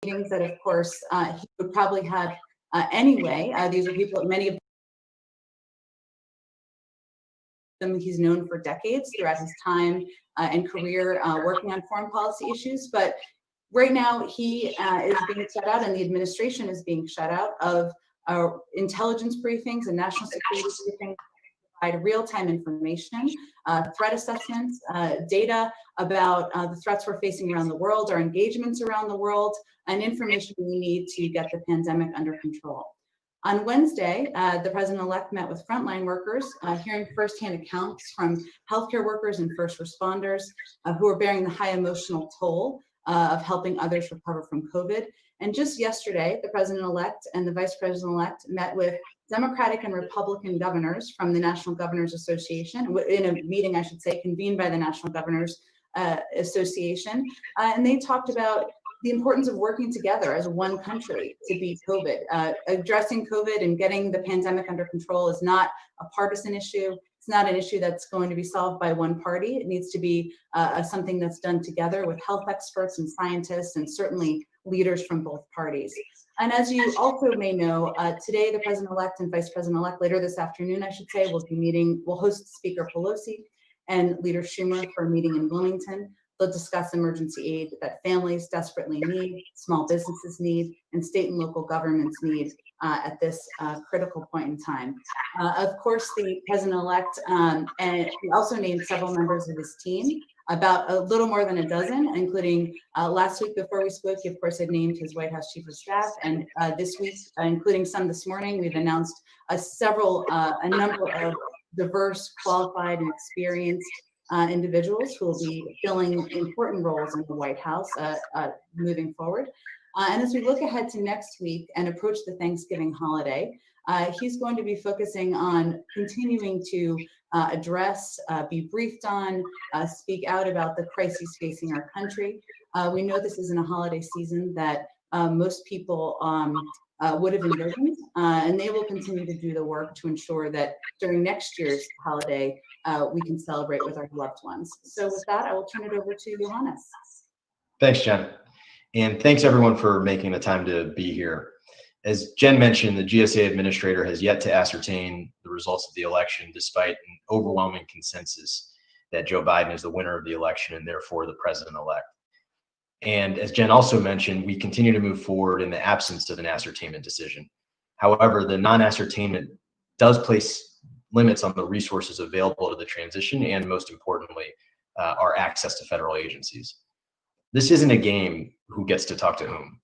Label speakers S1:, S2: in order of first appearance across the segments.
S1: meetings that, of course, he would probably have anyway. These are people, many of them he's known for decades throughout his time and career working on foreign policy issues. But right now, he is being shut out, and the administration is being shut out of intelligence briefings and national security briefings. Provide real-time information, threat assessments, data about the threats we're facing around the world, our engagements around the world, and information we need to get the pandemic under control. On Wednesday, the president-elect met with frontline workers, hearing firsthand accounts from healthcare workers and first responders who are bearing the high emotional toll of helping others recover from COVID. And just yesterday, the president-elect and the vice president-elect met with Democratic and Republican governors from the National Governors Association, in a meeting, I should say, convened by the National Governors Association. And they talked about the importance of working together as one country to beat COVID. Addressing COVID and getting the pandemic under control is not a partisan issue. It's not an issue that's going to be solved by one party. It needs to be something that's done together with health experts and scientists, and certainly leaders from both parties. And as you also may know, today the president-elect and vice president-elect, later this afternoon, I should say, will host Speaker Pelosi and Leader Schumer for a meeting in Wilmington. They'll discuss emergency aid that families desperately need, small businesses need, and state and local governments need at this critical point in time. Of course, the president-elect and he also named several members of his team, about a little more than a dozen, including last week before we spoke, he of course had named his White House Chief of Staff, and this week, including some this morning, we've announced a number of diverse, qualified, and experienced individuals who will be filling important roles in the White House moving forward. And as we look ahead to next week and approach the Thanksgiving holiday, he's going to be focusing on continuing to address, be briefed on, speak out about the crises facing our country. We know this isn't a holiday season that most people would have envisioned, and they will continue to do the work to ensure that during next year's holiday, we can celebrate with our loved ones. So with that, I will turn it over to Yohannes.
S2: Thanks, Jen. And thanks everyone for making the time to be here. As Jen mentioned, the GSA administrator has yet to ascertain the results of the election, despite an overwhelming consensus that Joe Biden is the winner of the election and therefore the president-elect. And as Jen also mentioned, we continue to move forward in the absence of an ascertainment decision. However, the non-ascertainment does place limits on the resources available to the transition, and most importantly, our access to federal agencies. This isn't a game who gets to talk to whom.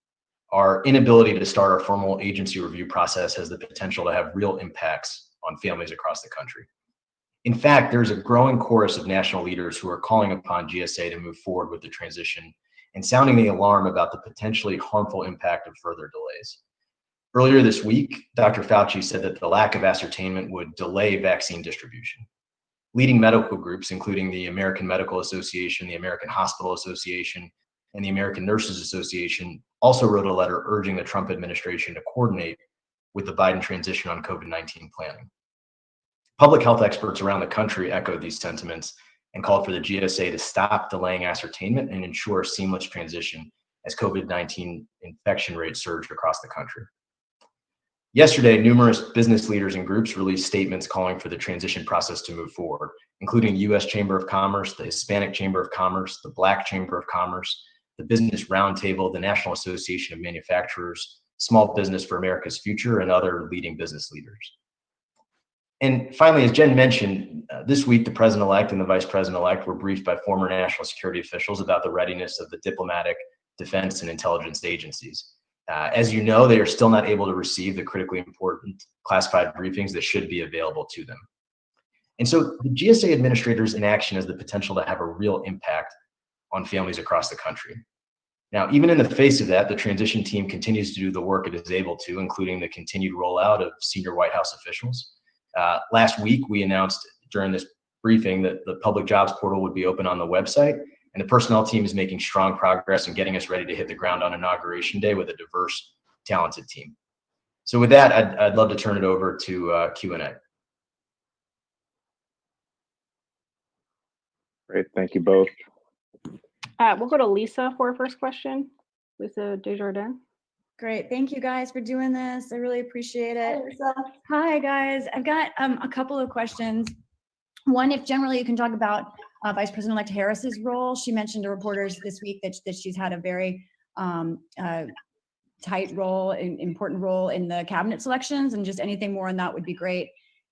S2: Our inability to start our formal agency review process has the potential to have real impacts on families across the country. In fact, there's a growing chorus of national leaders who are calling upon GSA to move forward with the transition and sounding the alarm about the potentially harmful impact of further delays. Earlier this week, Dr. Fauci said that the lack of ascertainment would delay vaccine distribution. Leading medical groups, including the American Medical Association, the American Hospital Association, and the American Nurses Association, also wrote a letter urging the Trump administration to coordinate with the Biden transition on COVID-19 planning. Public health experts around the country echoed these sentiments and called for the GSA to stop delaying ascertainment and ensure a seamless transition as COVID-19 infection rates surged across the country. Yesterday, numerous business leaders and groups released statements calling for the transition process to move forward, including the U.S. Chamber of Commerce, the Hispanic Chamber of Commerce, the Black Chamber of Commerce, the Business Roundtable, the National Association of Manufacturers, Small Business for America's Future, and other leading business leaders. And finally, as Jen mentioned, this week the president-elect and the vice president-elect were briefed by former national security officials about the readiness of the diplomatic, defense, and intelligence agencies. As you know, they are still not able to receive the critically important classified briefings that should be available to them. And so the GSA administrator's inaction has the potential to have a real impact on families across the country. Now, even in the face of that, the transition team continues to do the work it is able to, including the continued rollout of senior White House officials. Last week, we announced during this briefing that the public jobs portal would be open on the website, and the personnel team is making strong progress in getting us ready to hit the ground on Inauguration Day with a diverse, talented team. So with that, I'd love to turn it over to Q&A.
S3: Great, thank you both.
S4: We'll go to Lisa for our first question.
S3: Lisa Desjardins.
S4: Great. Thank you guys for doing this. I really appreciate it.
S1: Hi, Lisa.
S4: Hi, guys. I've got a couple of questions. One, if generally you can talk about Vice President-elect Harris's role. She mentioned to reporters this week that she's had a very tight role, important role in the cabinet selections, and just anything more on that would be great.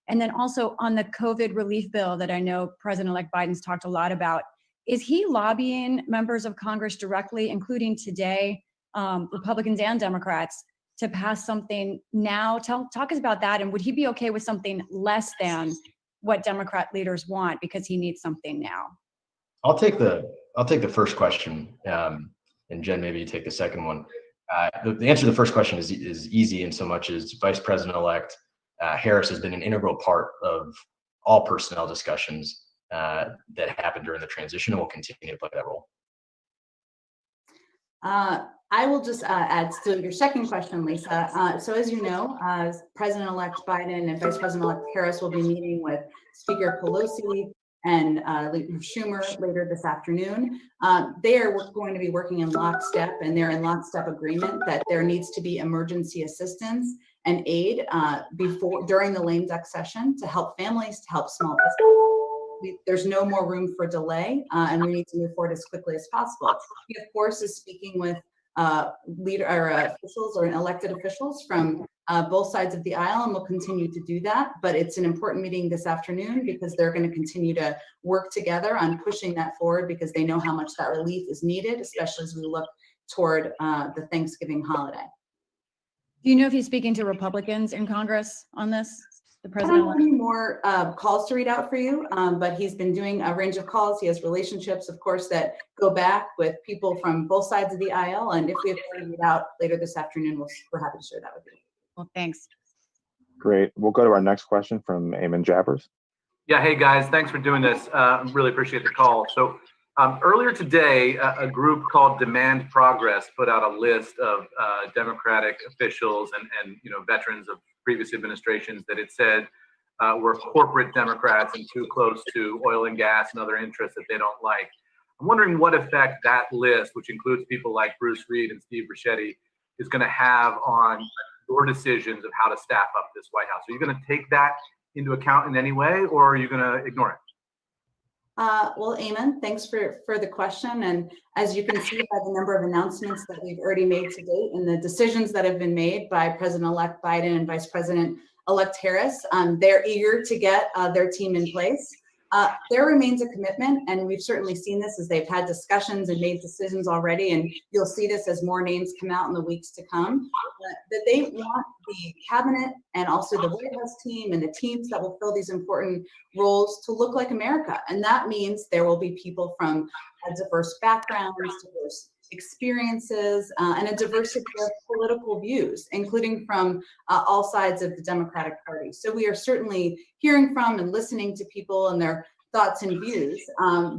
S4: And then also on the COVID relief bill that I know President-elect Biden's talked a lot about, is he lobbying members of Congress directly, including today, Republicans and Democrats, to pass something now? Talk us about that, and would he be okay with something less than what Democrat leaders want because he needs something now?
S2: I'll take the first question, and Jen, maybe you take the second one. The answer to the first question is easy in so much as Vice President-elect Harris has been an integral part of all personnel discussions that happened during the transition and will continue to play that role.
S1: I will just add to your second question, Lisa. So as you know, President-elect Biden and Vice President-elect Harris will be meeting with Speaker Pelosi and Leader Schumer later this afternoon. They are going to be working in lockstep, and they're in lockstep agreement that there needs to be emergency assistance and aid during the lame duck session to help families, to help small businesses. There's no more room for delay, and we need to move forward as quickly as possible. He, of course, is speaking with officials or elected officials from both sides of the aisle, and will continue to do that. But it's an important meeting this afternoon because they're going to continue to work together on pushing that forward because they know how much that relief is needed, especially as we look toward the Thanksgiving holiday.
S4: Do you know if he's speaking to Republicans in Congress on this? The
S1: I don't
S4: president?
S1: have any more calls to read out for you, but he's been doing a range of calls. He has relationships, of course, that go back with people from both sides of the aisle. And if we have to read out later this afternoon, we're happy to share that with you.
S4: Well, thanks.
S5: Great. We'll go to our next question from Eamon Jabbers.
S6: Yeah, hey guys, thanks for doing this. Really appreciate the call. So earlier today, a group called Demand Progress put out a list of Democratic officials and veterans of previous administrations that it said were corporate Democrats and too close to oil and gas and other interests that they don't like. I'm wondering what effect that list, which includes people like Bruce Reed and Steve Ricchetti, is going to have on your decisions of how to staff up this White House. Are you going to take that into account in any way, or are you going to ignore it?
S1: Well, Eamon, thanks for the question. And as you can see by the number of announcements that we've already made to date and the decisions that have been made by President-elect Biden and Vice President-elect Harris, they're eager to get their team in place. There remains a commitment, and we've certainly seen this as they've had discussions and made decisions already, and you'll see this as more names come out in the weeks to come, that they want the cabinet and also the White House team and the teams that will fill these important roles to look like America. And that means there will be people from diverse backgrounds, diverse experiences, and a diversity of political views, including from all sides of the Democratic Party. So we are certainly hearing from and listening to people and their thoughts and views,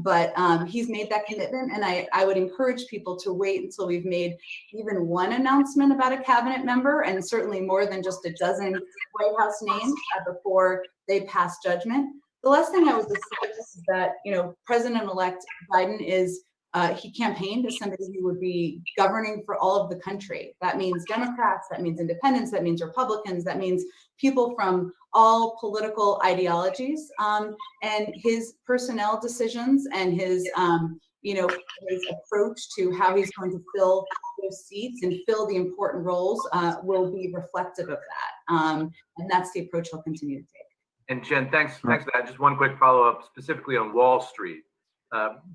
S1: but he's made that commitment, and I would encourage people to wait until we've made even one announcement about a cabinet member, and certainly more than just a dozen White House names before they pass judgment. The last thing I would just say is that, President-elect Biden he campaigned as somebody who would be governing for all of the country. That means Democrats, that means independents, that means Republicans, that means people from all political ideologies. And his personnel decisions and his approach to how he's going to fill those seats and fill the important roles will be reflective of that. And that's the approach he'll continue to take.
S6: And Jen, thanks for that. Just one quick follow-up specifically on Wall Street.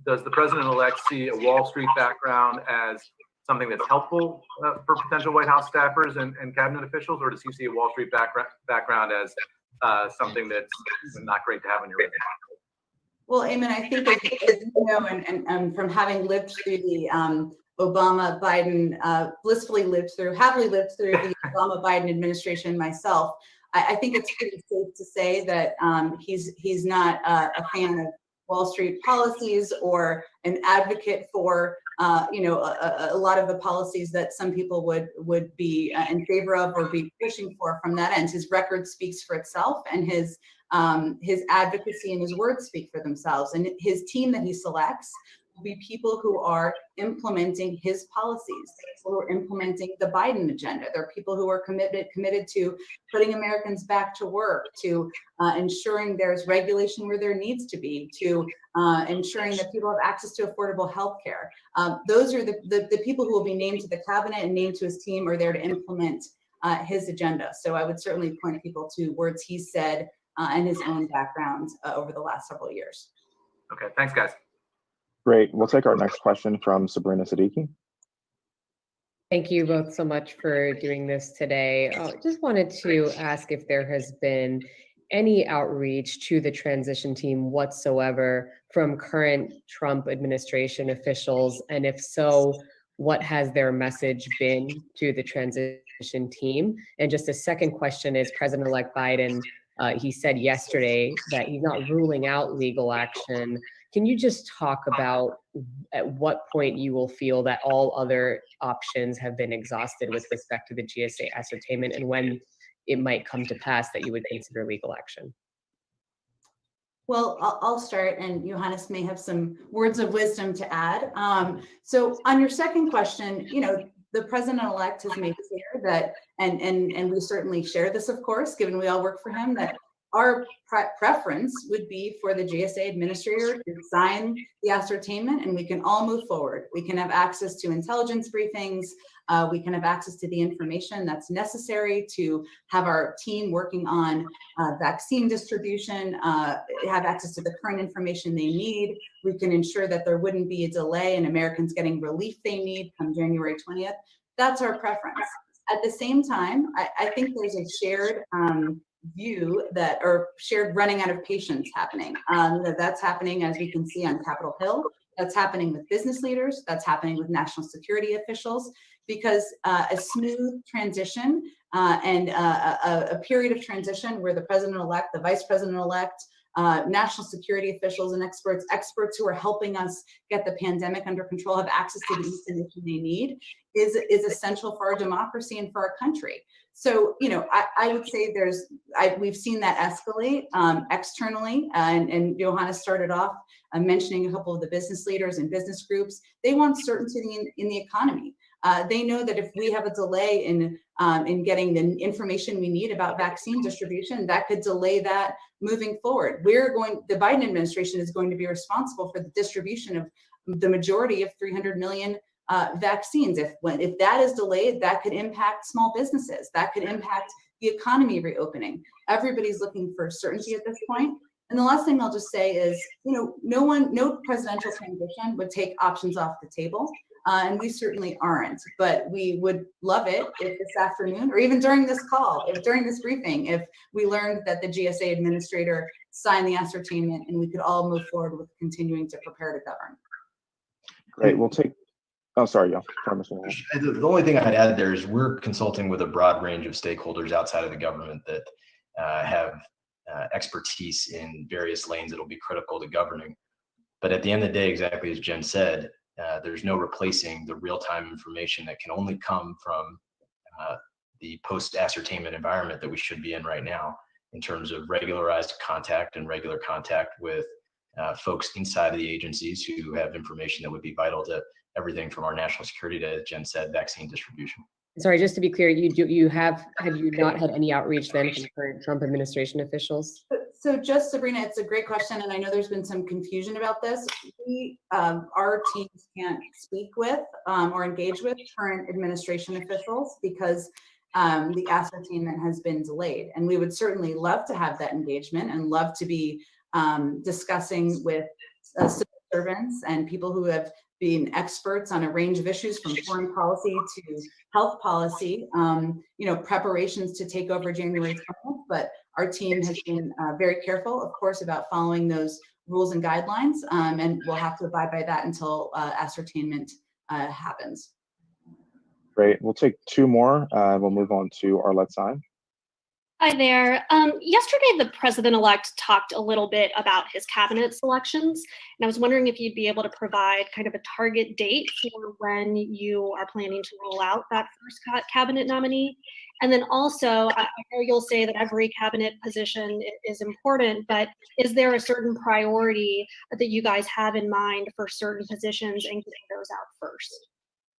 S6: Does the president-elect see a Wall Street background as something that's helpful for potential White House staffers and cabinet officials, or does he see a Wall Street background as something that's not great to have on your resume?
S1: Well, Eamon, I think as you know, and from having lived through the Obama-Biden, happily lived through the Obama-Biden administration myself, I think it's pretty safe to say that he's not a fan of Wall Street policies or an advocate for a lot of the policies that some people would be in favor of or be pushing for from that end. His record speaks for itself, and his advocacy and his words speak for themselves. And his team that he selects will be people who are implementing his policies, people who are implementing the Biden agenda. There are people who are committed to putting Americans back to work, to ensuring there's regulation where there needs to be, to ensuring that people have access to affordable health care. Those are the people who will be named to the cabinet and named to his team are there to implement his agenda. So I would certainly point people to words he said and his own background over the last several years.
S6: Okay, thanks, guys.
S5: Great. We'll take our next question from Sabrina Siddiqui.
S3: Thank you both so much for doing this today. Just wanted to ask if there has been any outreach to the transition team whatsoever from current Trump administration officials, and if so, what has their message been to the transition team? And just a second question is, President-elect Biden, he said yesterday that he's not ruling out legal action. Can you just talk about at what point you will feel that all other options have been exhausted with respect to the GSA ascertainment, and when it might come to pass that you would consider legal action?
S1: Well, I'll start, and Yohannes may have some words of wisdom to add. So on your second question, the president-elect has made clear that, and we certainly share this, of course, given we all work for him, that our preference would be for the GSA administrator to sign the ascertainment and we can all move forward. We can have access to intelligence briefings. We can have access to the information that's necessary to have our team working on vaccine distribution, have access to the current information they need. We can ensure that there wouldn't be a delay in Americans getting relief they need come January 20th. That's our preference. At the same time, I think there's a shared view that, or shared running out of patience happening. That's happening, as we can see, on Capitol Hill. That's happening with business leaders. That's happening with national security officials, because a smooth transition and a period of transition where the president-elect, the vice president-elect, national security officials and experts who are helping us get the pandemic under control have access to the information they need is essential for our democracy and for our country. So, I would say we've seen that escalate externally, and Yohannes started off mentioning a couple of the business leaders and business groups. They want certainty in the economy. They know that if we have a delay in getting the information we need about vaccine distribution, that could delay that moving forward. The Biden administration is going to be responsible for the distribution of the majority of 300 million vaccines. If that is delayed, that could impact small businesses. That could impact the economy reopening. Everybody's looking for certainty at this point. And the last thing I'll just say is, no presidential transition would take options off the table. And we certainly aren't, but we would love it if this afternoon, or even during this call, during this briefing, if we learned that the GSA administrator signed the ascertainment and we could all move forward with continuing to prepare to govern.
S5: Great. We'll take. Oh, sorry, y'all.
S2: The only thing I'd add there is we're consulting with a broad range of stakeholders outside of the government that have expertise in various lanes that will be critical to governing. But at the end of the day, exactly as Jen said, there's no replacing the real-time information that can only come from the post-ascertainment environment that we should be in right now, in terms of regularized contact and regular contact with folks inside of the agencies who have information that would be vital to everything from our national security to, as Jen said, vaccine distribution.
S3: Sorry, just to be clear, have you not had any outreach then from current Trump administration officials?
S1: So just, Sabrina, it's a great question, and I know there's been some confusion about this. Our teams can't speak with or engage with current administration officials because the ascertainment has been delayed. And we would certainly love to have that engagement and love to be discussing with civil servants and people who have been experts on a range of issues, from foreign policy to health policy, preparations to take over January 20th. But our team has been very careful, of course, about following those rules and guidelines, and we'll have to abide by that until ascertainment happens.
S5: Great. We'll take two more. We'll move on to Arlette Syme.
S7: Hi there. Yesterday, the president-elect talked a little bit about his cabinet selections, and I was wondering if you'd be able to provide kind of a target date for when you are planning to roll out that first cabinet nominee. And then also, I know you'll say that every cabinet position is important, but is there a certain priority that you guys have in mind for certain positions and getting those out first?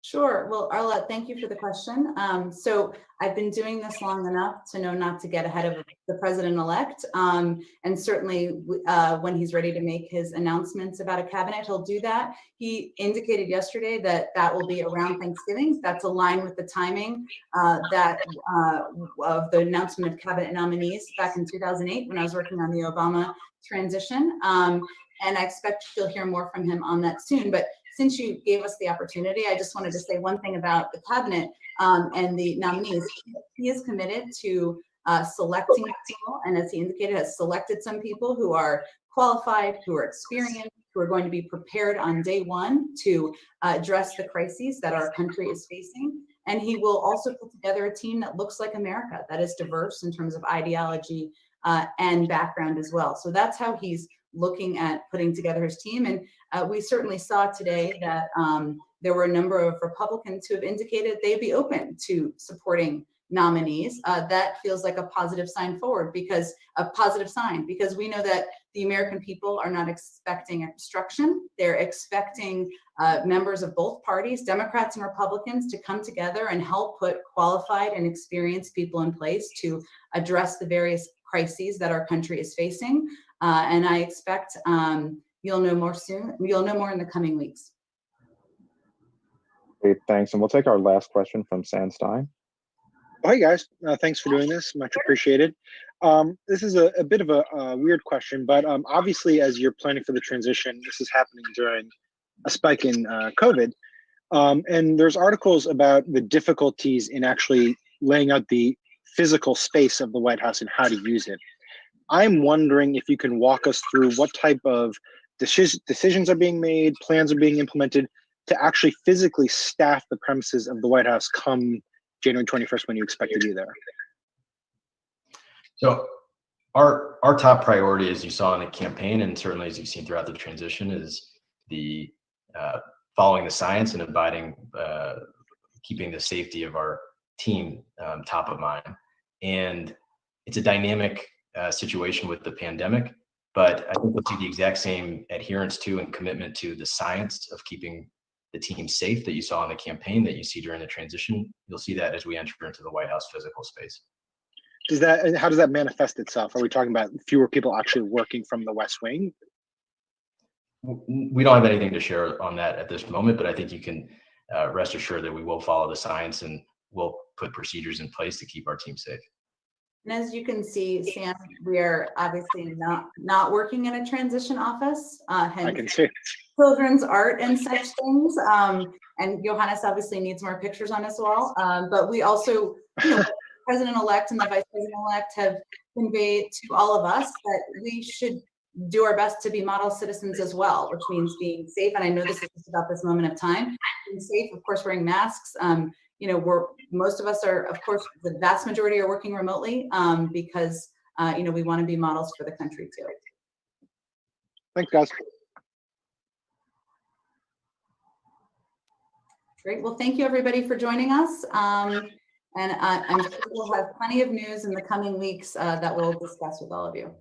S1: Sure. Well, Arla, thank you for the question. So I've been doing this long enough to know not to get ahead of the president-elect. And certainly when he's ready to make his announcements about a cabinet, he'll do that. He indicated yesterday that that will be around Thanksgiving. That's aligned with the timing of the announcement of cabinet nominees back in 2008 when I was working on the Obama transition. And I expect you'll hear more from him on that soon. But since you gave us the opportunity, I just wanted to say one thing about the cabinet and the nominees. He is committed to selecting people, and as he indicated, has selected some people who are qualified, who are experienced, who are going to be prepared on day one to address the crises that our country is facing. And he will also put together a team that looks like America, that is diverse in terms of ideology and background as well. So that's how he's looking at putting together his team. And we certainly saw today that there were a number of Republicans who have indicated they'd be open to supporting nominees. That feels like a positive sign forward, because we know that the American people are not expecting obstruction. They're expecting members of both parties, Democrats and Republicans, to come together and help put qualified and experienced people in place to address the various crises that our country is facing. And I expect you'll know more soon. You'll know more in the coming weeks.
S5: Great, thanks. And we'll take our last question from Sam Stein.
S8: Hi guys, thanks for doing this, much appreciated. This is a bit of a weird question, but obviously as you're planning for the transition, this is happening during a spike in COVID. And there's articles about the difficulties in actually laying out the physical space of the White House and how to use it. I'm wondering if you can walk us through what type of decisions are being made, plans are being implemented to actually physically staff the premises of the White House come January 21st when you expect to be there.
S2: So our top priority, as you saw in the campaign, and certainly as you've seen throughout the transition, is the following the science and abiding, keeping the safety of our team top of mind. And it's a dynamic situation with the pandemic, but I think we'll see the exact same adherence to and commitment to the science of keeping the team safe that you saw in the campaign, that you see during the transition. You'll see that as we enter into the White House physical space.
S8: How does that manifest itself? Are we talking about fewer people actually working from the West Wing?
S2: We don't have anything to share on that at this moment, but I think you can rest assured that we will follow the science and we'll put procedures in place to keep our team safe.
S1: And as you can see, Sam, we are obviously not working in a transition office.
S8: I can see.
S1: Children's art and such things. And Yohannes obviously needs more pictures on his wall. But we also, President-elect and the Vice President-elect have conveyed to all of us that we should do our best to be model citizens as well, which means being safe. And I know this is just about this moment of time. Being safe, of course, wearing masks. Most of us are, of course, the vast majority are working remotely because, we want to be models for the country too.
S8: Thanks, guys.
S1: Great. Well, thank you everybody for joining us. And I'm sure we'll have plenty of news in the coming weeks that we'll discuss with all of you.